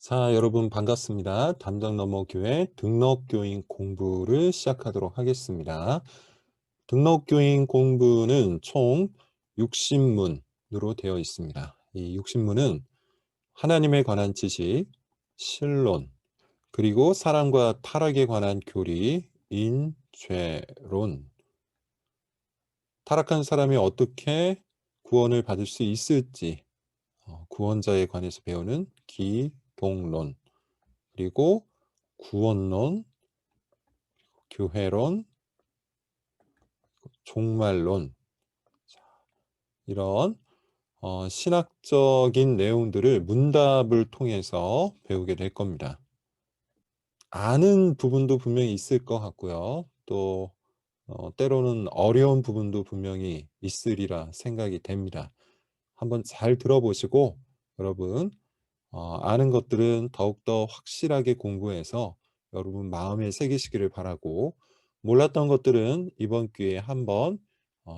자, 여러분 반갑습니다. 담장너머교회 등록교인 공부를 시작하도록 하겠습니다. 등록교인 공부는 총 60문으로 되어 있습니다. 이 60문은 하나님에 관한 지식, 신론, 그리고 사랑과 타락에 관한 교리, 인죄론, 타락한 사람이 어떻게 구원을 받을 수 있을지, 구원자에 관해서 배우는 기독론, 그리고 구원론, 교회론, 종말론, 이런 신학적인 내용들을 문답을 통해서 배우게 될 겁니다. 아는 부분도 분명히 있을 것 같고요. 또 때로는 어려운 부분도 분명히 있으리라 생각이 됩니다. 한번 잘 들어보시고 여러분 아는 것들은 더욱더 확실하게 공부해서 여러분 마음에 새기시기를 바라고, 몰랐던 것들은 이번 기회에 한번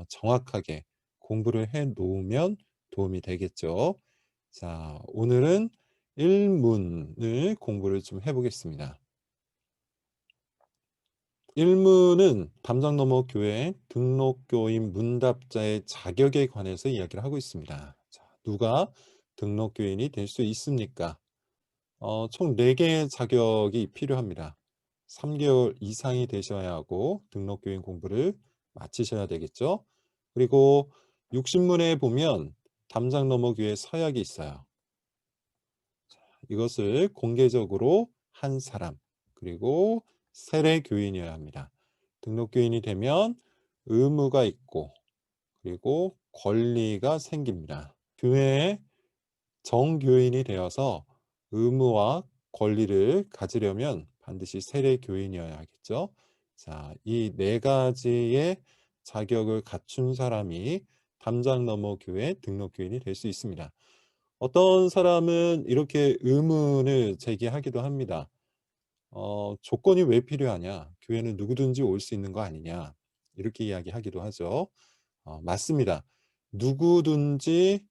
정확하게 공부를 해 놓으면 도움이 되겠죠. 자, 오늘은 1문을 공부를 좀 해보겠습니다. 1문은 담장너머 교회 등록교인 문답자의 자격에 관해서 이야기를 하고 있습니다. 자, 누가 등록교인이 될 수 있습니까? 총 4개의 자격이 필요합니다. 3개월 이상이 되셔야 하고 등록교인 공부를 마치셔야 되겠죠. 그리고 60문에 보면 담장너머교회 서약이 있어요. 이것을 공개적으로 한 사람, 그리고 세례교인이어야 합니다. 등록교인이 되면 의무가 있고 그리고 권리가 생깁니다. 교회에 정교인이 되어서 의무와 권리를 가지려면 반드시 세례교인이어야 하겠죠. 자, 이 4가지의 자격을 갖춘 사람이 담장너머 교회 등록교인이 될 수 있습니다. 어떤 사람은 이렇게 의문을 제기하기도 합니다. 조건이 왜 필요하냐? 교회는 누구든지 올 수 있는 거 아니냐? 이렇게 이야기하기도 하죠. 맞습니다. 누구든지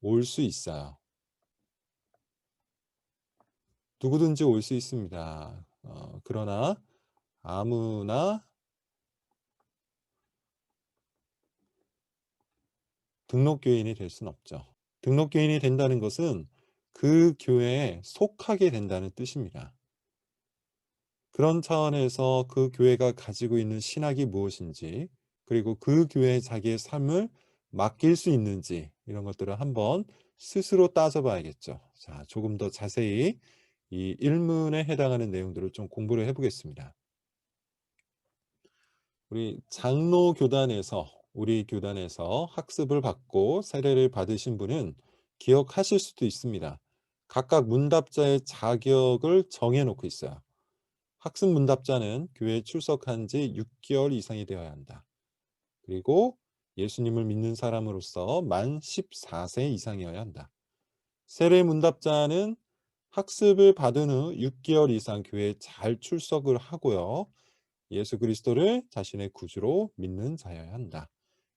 올 수 있어요. 누구든지 올 수 있습니다. 그러나 아무나 등록교인이 될 수는 없죠. 등록교인이 된다는 것은 그 교회에 속하게 된다는 뜻입니다. 그런 차원에서 그 교회가 가지고 있는 신학이 무엇인지, 그리고 그 교회에 자기의 삶을 맡길 수 있는지, 이런 것들을 한번 스스로 따져봐야겠죠. 자, 조금 더 자세히 이 1문에 해당하는 내용들을 좀 공부를 해보겠습니다. 우리 교단에서 학습을 받고 세례를 받으신 분은 기억하실 수도 있습니다. 각각 문답자의 자격을 정해놓고 있어요. 학습 문답자는 교회에 출석한 지 6개월 이상이 되어야 한다. 그리고 예수님을 믿는 사람으로서 만 14세 이상이어야 한다. 세례 문답자는 학습을 받은 후 6개월 이상 교회에 잘 출석을 하고요. 예수 그리스도를 자신의 구주로 믿는 자여야 한다.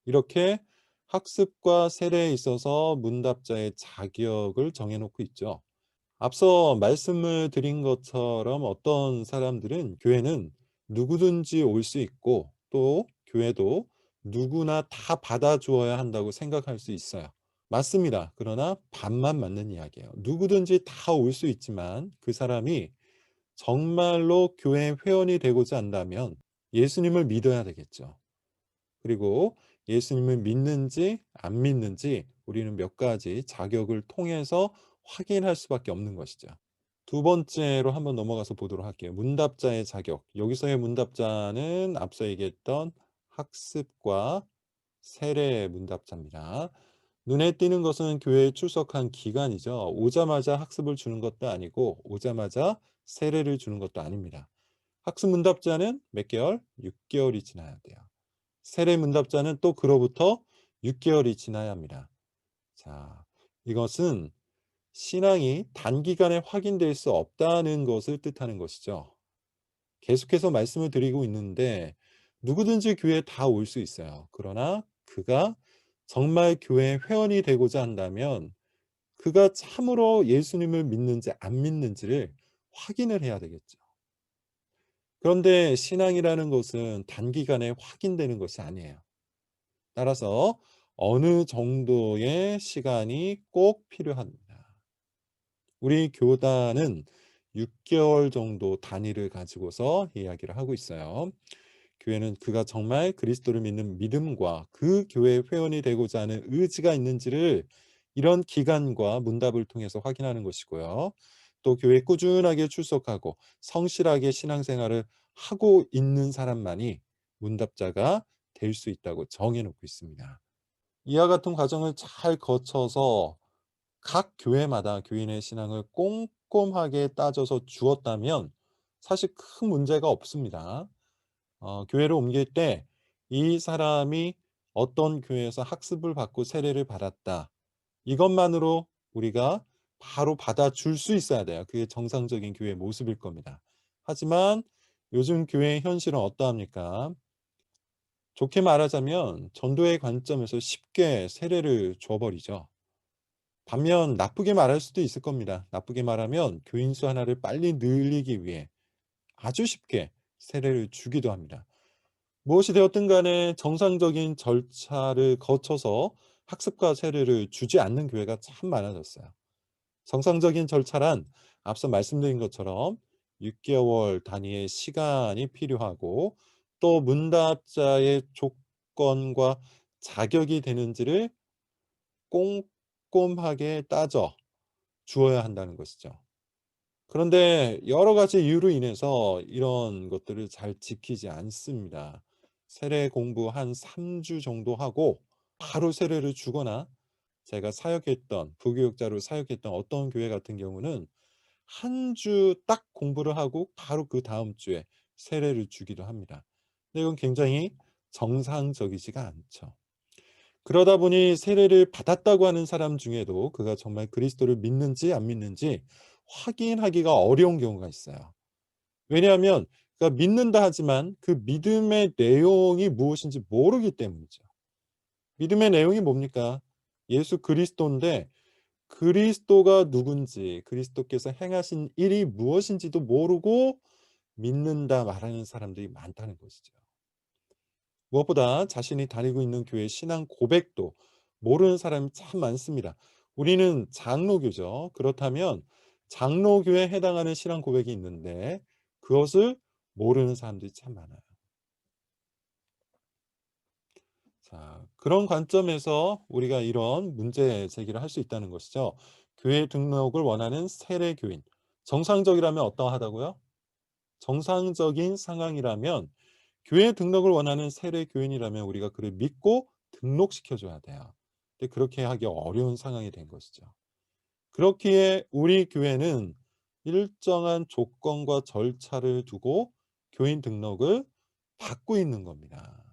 이렇게 학습과 세례에 있어서 문답자의 자격을 정해놓고 있죠. 앞서 말씀을 드린 것처럼 어떤 사람들은 교회는 누구든지 올 수 있고, 또 교회도 누구나 다 받아주어야 한다고 생각할 수 있어요. 맞습니다. 그러나 반만 맞는 이야기예요. 누구든지 다 올 수 있지만 그 사람이 정말로 교회 회원이 되고자 한다면 예수님을 믿어야 되겠죠. 그리고 예수님을 믿는지 안 믿는지 우리는 몇 가지 자격을 통해서 확인할 수밖에 없는 것이죠. 두 번째로 한번 넘어가서 보도록 할게요. 문답자의 자격. 여기서의 문답자는 앞서 얘기했던 학습과 세례 문답자입니다. 눈에 띄는 것은 교회에 출석한 기간이죠. 오자마자 학습을 주는 것도 아니고 오자마자 세례를 주는 것도 아닙니다. 학습 문답자는 몇 개월? 6개월이 지나야 돼요. 세례 문답자는 또 그로부터 6개월이 지나야 합니다. 자, 이것은 신앙이 단기간에 확인될 수 없다는 것을 뜻하는 것이죠. 계속해서 말씀을 드리고 있는데 누구든지 교회에 다 올 수 있어요. 그러나 그가 정말 교회 회원이 되고자 한다면 그가 참으로 예수님을 믿는지 안 믿는지를 확인을 해야 되겠죠. 그런데 신앙이라는 것은 단기간에 확인되는 것이 아니에요. 따라서 어느 정도의 시간이 꼭 필요합니다. 우리 교단은 6 개월 정도 단위를 가지고서 이야기를 하고 있어요. 교회는 그가 정말 그리스도를 믿는 믿음과 그 교회의 회원이 되고자 하는 의지가 있는지를 이런 기간과 문답을 통해서 확인하는 것이고요. 또 교회에 꾸준하게 출석하고 성실하게 신앙생활을 하고 있는 사람만이 문답자가 될 수 있다고 정해 놓고 있습니다. 이와 같은 과정을 잘 거쳐서 각 교회마다 교인의 신앙을 꼼꼼하게 따져서 주었다면 사실 큰 문제가 없습니다. 교회를 옮길 때 이 사람이 어떤 교회에서 학습을 받고 세례를 받았다. 이것만으로 우리가 바로 받아줄 수 있어야 돼요. 그게 정상적인 교회의 모습일 겁니다. 하지만 요즘 교회의 현실은 어떠합니까? 좋게 말하자면 전도의 관점에서 쉽게 세례를 줘 버리죠. 반면 나쁘게 말할 수도 있을 겁니다. 나쁘게 말하면 교인 수 하나를 빨리 늘리기 위해 아주 쉽게 세례를 주기도 합니다. 무엇이 되었든 간에 정상적인 절차를 거쳐서 학습과 세례를 주지 않는 교회가 참 많아졌어요. 정상적인 절차란 앞서 말씀드린 것처럼 6 개월 단위의 시간이 필요하고 또 문답자의 조건과 자격이 되는지를 꼼꼼하게 따져 주어야 한다는 것이죠. 그런데 여러 가지 이유로 인해서 이런 것들을 잘 지키지 않습니다. 세례 공부 한 3주 정도 하고 바로 세례를 주거나 제가 사역했던 부교육자로 사역했던 어떤 교회 같은 경우는 한 주 딱 공부를 하고 바로 그다음 주에 세례를 주기도 합니다. 근데 이건 굉장히 정상적이지가 않죠. 그러다 보니 세례를 받았다고 하는 사람 중에도 그가 정말 그리스도를 믿는지 안 믿는지 확인하기가 어려운 경우가 있어요. 왜냐하면 그가 믿는다 하지만 그 믿음의 내용이 무엇인지 모르기 때문이죠. 믿음의 내용이 뭡니까? 예수 그리스도인데 그리스도가 누군지 그리스도께서 행하신 일이 무엇인지도 모르고 믿는다 말하는 사람들이 많다는 것이죠. 무엇보다 자신이 다니고 있는 교회의 신앙 고백도 모르는 사람이 참 많습니다. 우리는 장로교죠. 그렇다면 장로교에 해당하는 신앙 고백이 있는데 그것을 모르는 사람들이 참 많아요. 자, 그런 관점에서 우리가 이런 문제 제기를 할 수 있다는 것이죠. 교회 등록을 원하는 세례교인. 정상적이라면 어떠하다고요? 정상적인 상황이라면 교회 등록을 원하는 세례 교인이라면 우리가 그를 믿고 등록시켜 줘야 돼요. 근데 그렇게 하기 어려운 상황이 된 것이죠. 그렇기에 우리 교회는 일정한 조건과 절차를 두고 교인 등록을 받고 있는 겁니다.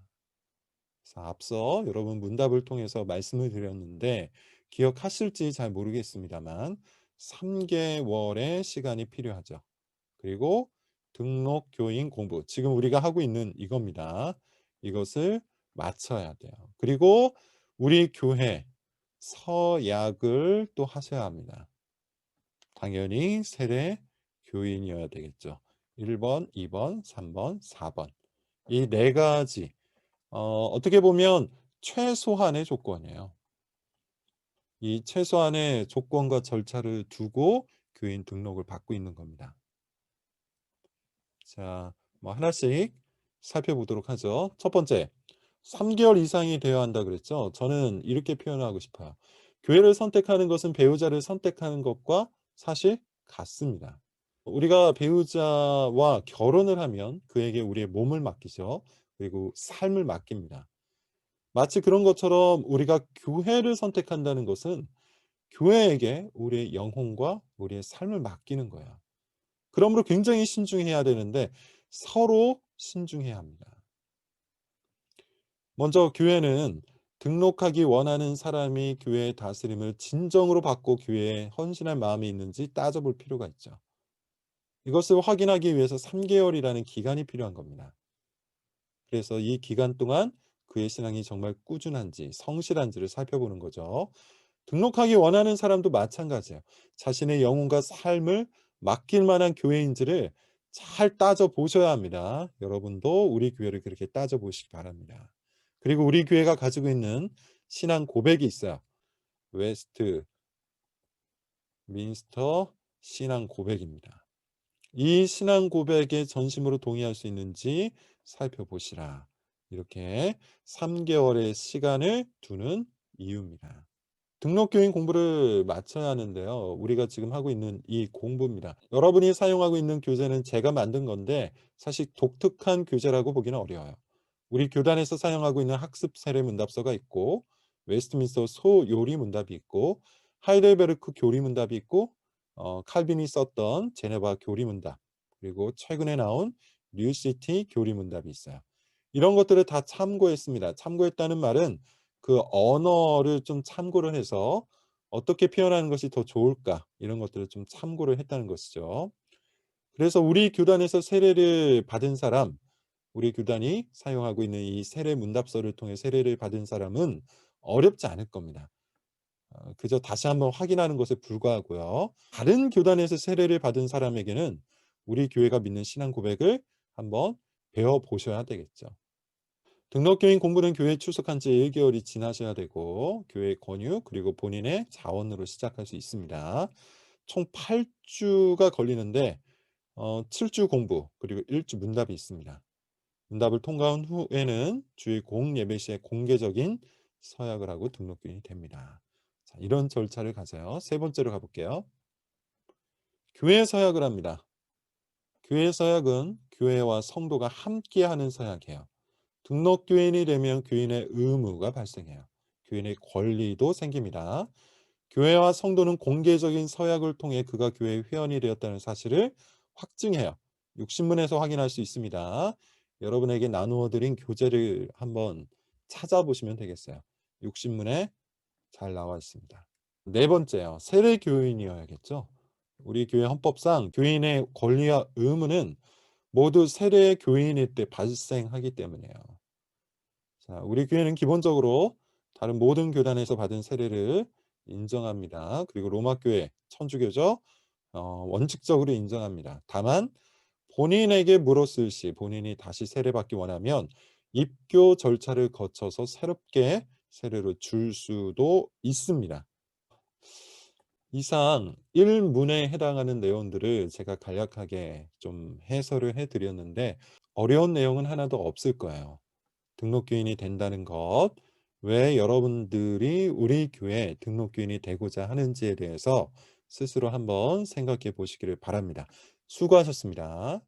그래서 앞서 여러분 문답을 통해서 말씀을 드렸는데 기억하실지 잘 모르겠습니다만 3 개월의 시간이 필요하죠. 그리고 등록 교인 공부. 지금 우리가 하고 있는 이겁니다. 이것을 마쳐야 돼요. 그리고 우리 교회 서약을 또 하셔야 합니다. 당연히 세례 교인이어야 되겠죠. 1 번, 2 번, 3 번, 4 번. 이 네 가지 어떻게 보면 최소한의 조건이에요. 이 최소한의 조건과 절차를 두고 교인 등록을 받고 있는 겁니다. 자, 뭐 하나씩 살펴보도록 하죠. 첫 번째, 3 개월 이상이 되어야 한다 그랬죠. 저는 이렇게 표현하고 싶어요. 교회를 선택하는 것은 배우자를 선택하는 것과 사실 같습니다. 우리가 배우자와 결혼을 하면 그에게 우리의 몸을 맡기죠. 그리고 삶을 맡깁니다. 마치 그런 것처럼 우리가 교회를 선택한다는 것은 교회에게 우리의 영혼과 우리의 삶을 맡기는 거예요. 그러므로 굉장히 신중해야 되는데 서로 신중해야 합니다. 먼저 교회는 등록하기 원하는 사람이 교회의 다스림을 진정으로 받고 교회에 헌신할 마음이 있는지 따져볼 필요가 있죠. 이것을 확인하기 위해서 3 개월이라는 기간이 필요한 겁니다. 그래서 이 기간 동안 그의 신앙이 정말 꾸준한지 성실한지를 살펴보는 거죠. 등록하기 원하는 사람도 마찬가지예요. 자신의 영혼과 삶을 맡길 만한 교회인지를 잘 따져 보셔야 합니다. 여러분도 우리 교회를 그렇게 따져 보시기 바랍니다. 그리고 우리 교회가 가지고 있는 신앙 고백이 있어요. 웨스트 민스터 신앙 고백입니다. 이 신앙 고백에 전심으로 동의할 수 있는지 살펴보시라. 이렇게 3 개월의 시간을 두는 이유입니다. 등록교인 공부를 마쳐야 하는데요. 우리가 지금 하고 있는 이 공부입니다. 여러분이 사용하고 있는 교재는 제가 만든 건데 사실 독특한 교재라고 보기는 어려워요. 우리 교단에서 사용하고 있는 학습 세례 문답서가 있고 웨스트민스터 소요리 문답이 있고 하이델베르크 교리 문답이 있고 칼빈이 썼던 제네바 교리 문답 그리고 최근에 나온 뉴시티 교리 문답이 있어요. 이런 것들을 다 참고했습니다. 참고했다는 말은 그 언어를 좀 참고를 해서 어떻게 표현하는 것이 더 좋을까 이런 것들을 좀 참고를 했다는 것이죠. 그래서 우리 교단에서 세례를 받은 사람, 우리 교단이 사용하고 있는 이 세례 문답서를 통해 세례를 받은 사람은 어렵지 않을 겁니다. 그저 다시 한번 확인하는 것에 불과하고요. 다른 교단에서 세례를 받은 사람에게는 우리 교회가 믿는 신앙 고백을 한번 배워 보셔야 되겠죠. 등록교인 공부는 교회에 출석한 지 1개월이 지나셔야 되고 교회 권유 그리고 본인의 자원으로 시작할 수 있습니다. 총 8주가 걸리는데 7주 공부 그리고 1주 문답이 있습니다. 문답을 통과한 후에는 주일 공예배 시에 공개적인 서약을 하고 등록교인이 됩니다. 자, 이런 절차를 가져요. 세 번째로 가볼게요. 교회 서약을 합니다. 교회 서약은 교회와 성도가 함께하는 서약이에요. 등록교인이 되면 교인의 의무가 발생해요. 교인의 권리도 생깁니다. 교회와 성도는 공개적인 서약을 통해 그가 교회의 회원이 되었다는 사실을 확증해요. 육신문에서 확인할 수 있습니다. 여러분에게 나누어 드린 교재를 한번 찾아보시면 되겠어요. 육신문에 잘 나와 있습니다. 네 번째요. 세례 교인이어야겠죠. 우리 교회 헌법상 교인의 권리와 의무는 모두 세례 교인일 때 발생하기 때문이에요. 자, 우리 교회는 기본적으로 다른 모든 교단에서 받은 세례를 인정합니다. 그리고 로마 교회, 천주교죠. 원칙적으로 인정합니다. 다만 본인에게 물었을 시 본인이 다시 세례받기 원하면 입교 절차를 거쳐서 새롭게 세례를 줄 수도 있습니다. 이상 1문에 해당하는 내용들을 제가 간략하게 좀 해설을 해 드렸는데 어려운 내용은 하나도 없을 거예요. 등록교인이 된다는 것, 왜 여러분들이 우리 교회 등록교인이 되고자 하는지에 대해서 스스로 한번 생각해 보시기를 바랍니다. 수고하셨습니다.